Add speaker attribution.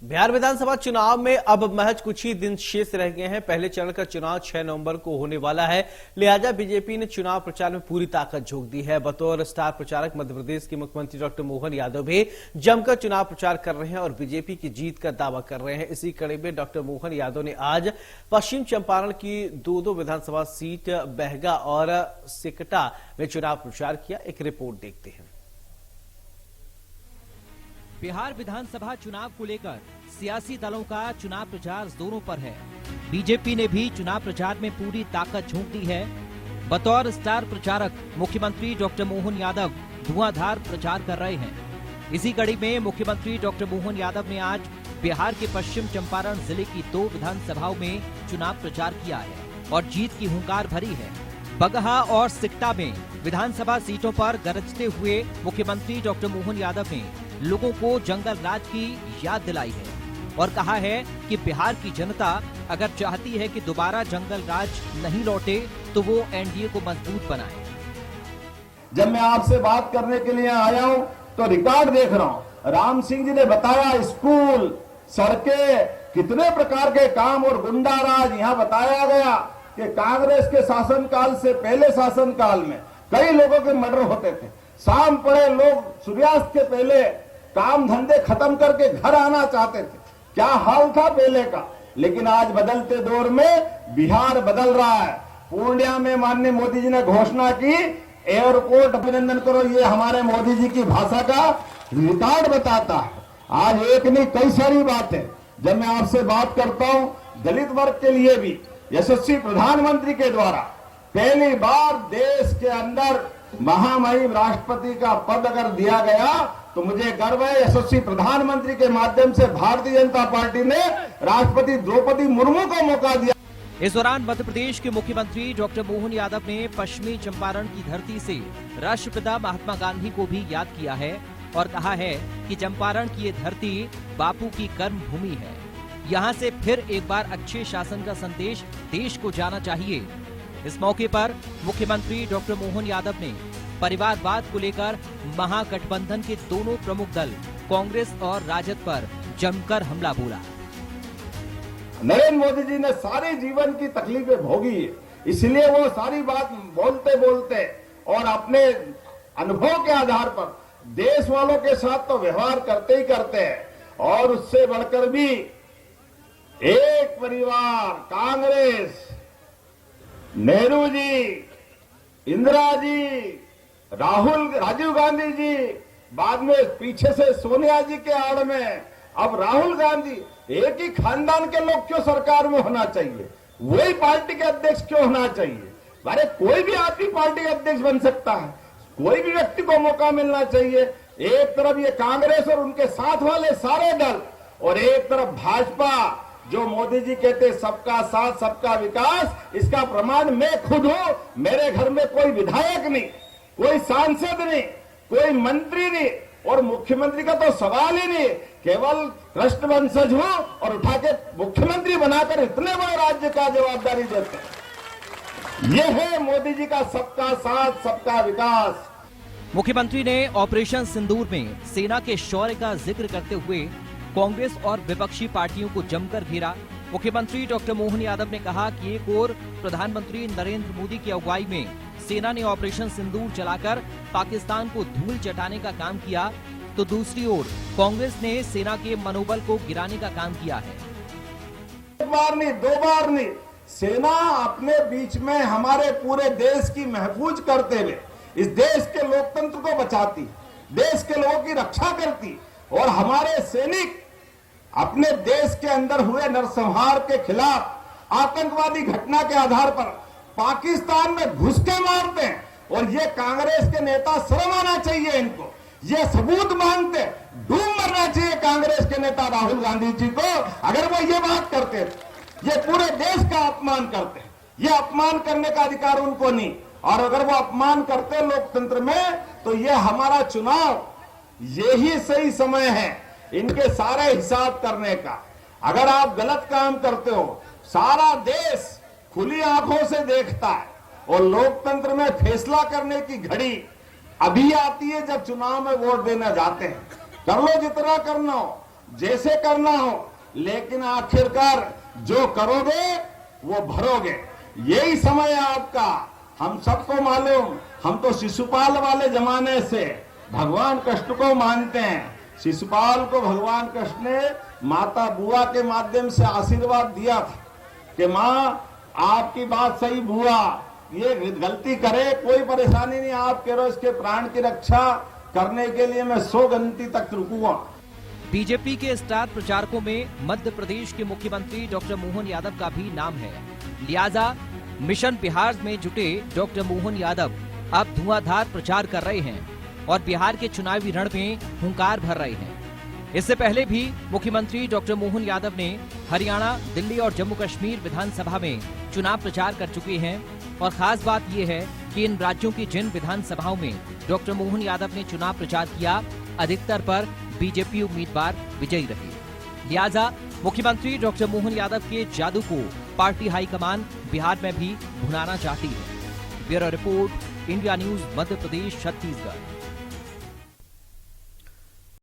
Speaker 1: बिहार विधानसभा चुनाव में अब महज कुछ ही दिन शेष रह गए हैं। पहले चरण का चुनाव 6 नवंबर को होने वाला है, लिहाजा बीजेपी ने चुनाव प्रचार में पूरी ताकत झोंक दी है। बतौर स्टार प्रचारक मध्य प्रदेश के मुख्यमंत्री डॉक्टर मोहन यादव भी जमकर चुनाव प्रचार कर रहे हैं और बीजेपी की जीत का दावा कर रहे हैं। इसी कड़ी में डॉक्टर मोहन यादव ने आज पश्चिम चंपारण की दो विधानसभा सीट बहगा और सिकटा में चुनाव प्रचार किया। एक रिपोर्ट देखते हैं।
Speaker 2: बिहार विधानसभा चुनाव को लेकर सियासी दलों का चुनाव प्रचार जोरों पर है। बीजेपी ने भी चुनाव प्रचार में पूरी ताकत झोंक दी है। बतौर स्टार प्रचारक मुख्यमंत्री डॉक्टर मोहन यादव धुआंधार प्रचार कर रहे हैं। इसी कड़ी में मुख्यमंत्री डॉक्टर मोहन यादव ने आज बिहार के पश्चिम चंपारण जिले की 2 विधानसभाओं में चुनाव प्रचार किया है और जीत की हुंकार भरी है। बगहा और सिकटा में विधानसभा सीटों पर गरजते हुए मुख्यमंत्री डॉक्टर मोहन यादव ने लोगों को जंगल राज की याद दिलाई है और कहा है कि बिहार की जनता अगर चाहती है कि दोबारा जंगल राज नहीं लौटे तो वो एनडीए को मजबूत बनाए।
Speaker 3: जब मैं आपसे बात करने के लिए आया हूं तो रिकॉर्ड देख रहा हूं। राम सिंह जी ने बताया स्कूल, सड़कें, कितने प्रकार के काम और गुंडा राज यहां बताया गया कि कांग्रेस के शासनकाल से पहले शासनकाल में कई लोगों के मर्डर होते थे। शाम पड़े लोग सूर्यास्त के पहले काम धंधे खत्म करके घर आना चाहते थे। क्या हाल था पहले का। लेकिन आज बदलते दौर में बिहार बदल रहा है। पूर्णिया में माननीय मोदी जी ने घोषणा की एयरपोर्ट, अभिनंदन करो, ये हमारे मोदी जी की भाषा का रिकॉर्ड बताता है। आज एक नहीं कई सारी बात है। जब मैं आपसे बात करता हूं दलित वर्ग के लिए भी यशस्वी प्रधानमंत्री के द्वारा पहली बार देश के अंदर महामहिम राष्ट्रपति का पद अगर दिया गया तो मुझे गर्व है। यशस्वी प्रधानमंत्री के माध्यम से भारतीय जनता पार्टी ने राष्ट्रपति द्रौपदी मुर्मू को मौका दिया।
Speaker 2: इस दौरान मध्य प्रदेश के मुख्यमंत्री डॉक्टर मोहन यादव ने पश्चिमी चंपारण की धरती से राष्ट्रपिता महात्मा गांधी को भी याद किया है और कहा है कि चंपारण की ये धरती बापू की कर्म भूमि है। यहाँ से फिर एक बार अच्छे शासन का संदेश देश को जाना चाहिए। इस मौके पर मुख्यमंत्री डॉक्टर मोहन यादव ने परिवारवाद को लेकर महागठबंधन के दोनों प्रमुख दल कांग्रेस और राजद पर जमकर हमला बोला।
Speaker 3: नरेंद्र मोदी जी ने सारे जीवन की तकलीफें भोगी है, इसलिए वो सारी बात बोलते बोलते और अपने अनुभव के आधार पर देश वालों के साथ तो व्यवहार करते ही करते हैं। और उससे बढ़कर भी एक परिवार, कांग्रेस, नेहरू जी, इंदिरा जी, राजीव गांधी जी, बाद में पीछे से सोनिया जी के आड़ में अब राहुल गांधी, एक ही खानदान के लोग क्यों सरकार में होना चाहिए? वही पार्टी के अध्यक्ष क्यों होना चाहिए? अरे कोई भी आदमी पार्टी का अध्यक्ष बन सकता है, कोई भी व्यक्ति को मौका मिलना चाहिए। एक तरफ ये कांग्रेस और उनके साथ वाले सारे दल और एक तरफ भाजपा, जो मोदी जी कहते सबका साथ सबका विकास, इसका प्रमाण मैं खुद हूं। मेरे घर में कोई विधायक नहीं, कोई सांसद नहीं, कोई मंत्री नहीं और मुख्यमंत्री का तो सवाल ही नहीं। केवल कृष्ण वंशज हूं और उठा के मुख्यमंत्री बनाकर इतने बड़े राज्य का जवाबदारी देते हैं। यह है मोदी जी का सबका साथ सबका विकास।
Speaker 2: मुख्यमंत्री ने ऑपरेशन सिंदूर में सेना के शौर्य का जिक्र करते हुए कांग्रेस और विपक्षी पार्टियों को जमकर घेरा। मुख्यमंत्री डॉक्टर मोहन यादव ने कहा कि एक ओर प्रधानमंत्री नरेंद्र मोदी की अगुवाई में सेना ने ऑपरेशन सिंदूर चलाकर पाकिस्तान को धूल चटाने का काम किया, तो दूसरी ओर कांग्रेस ने सेना के मनोबल को गिराने का काम किया है।
Speaker 3: एक बार नहीं, 2 बार नहीं, सेना अपने बीच में हमारे पूरे देश की महफूज करते हुए इस देश के लोकतंत्र को बचाती, देश के लोगों की रक्षा करती और हमारे सैनिक अपने देश के अंदर हुए नरसंहार के खिलाफ आतंकवादी घटना के आधार पर पाकिस्तान में घुस के मारते हैं। और ये कांग्रेस के नेता शर्म आना चाहिए इनको, ये सबूत मांगते, डूब मरना चाहिए कांग्रेस के नेता राहुल गांधी जी को। अगर वो ये बात करते ये पूरे देश का अपमान करते, ये अपमान करने का अधिकार उनको नहीं। और अगर वो अपमान करते लोकतंत्र में तो ये हमारा चुनाव यही सही समय है इनके सारे हिसाब करने का। अगर आप गलत काम करते हो, सारा देश खुली आंखों से देखता है और लोकतंत्र में फैसला करने की घड़ी अभी आती है जब चुनाव में वोट देने जाते हैं। कर लो जितना करना हो, जैसे करना हो, लेकिन आखिरकार जो करोगे वो भरोगे। यही समय है आपका। हम सबको मालूम, हम तो शिशुपाल वाले जमाने से भगवान कृष्ण को मानते हैं। शिशुपाल को भगवान कृष्ण ने माता बुआ के माध्यम से आशीर्वाद दिया था कि माँ आपकी बात सही, बुआ ये गलती करे कोई परेशानी नहीं, आप कह रहे हो इसके प्राण की रक्षा करने के लिए मैं 100 गिनती तक रुकूंगा।
Speaker 2: बीजेपी के स्टार प्रचारकों में मध्य प्रदेश के मुख्यमंत्री डॉक्टर मोहन यादव का भी नाम है। लिहाजा मिशन बिहार में जुटे डॉक्टर मोहन यादव अब धुआंधार प्रचार कर रहे हैं और बिहार के चुनावी रण में हुंकार भर रहे हैं। इससे पहले भी मुख्यमंत्री डॉक्टर मोहन यादव ने हरियाणा, दिल्ली और जम्मू कश्मीर विधानसभा में चुनाव प्रचार कर चुके हैं और खास बात यह है कि इन राज्यों की जिन विधानसभाओं में डॉक्टर मोहन यादव ने चुनाव प्रचार किया, अधिकतर पर बीजेपी उम्मीदवार विजयी रहे। लिहाजा मुख्यमंत्री डॉक्टर मोहन यादव के जादू को पार्टी हाईकमान बिहार में भी भुनाना चाहती है। Bureau report, India news, Madhya Pradesh, Chhattisgarh.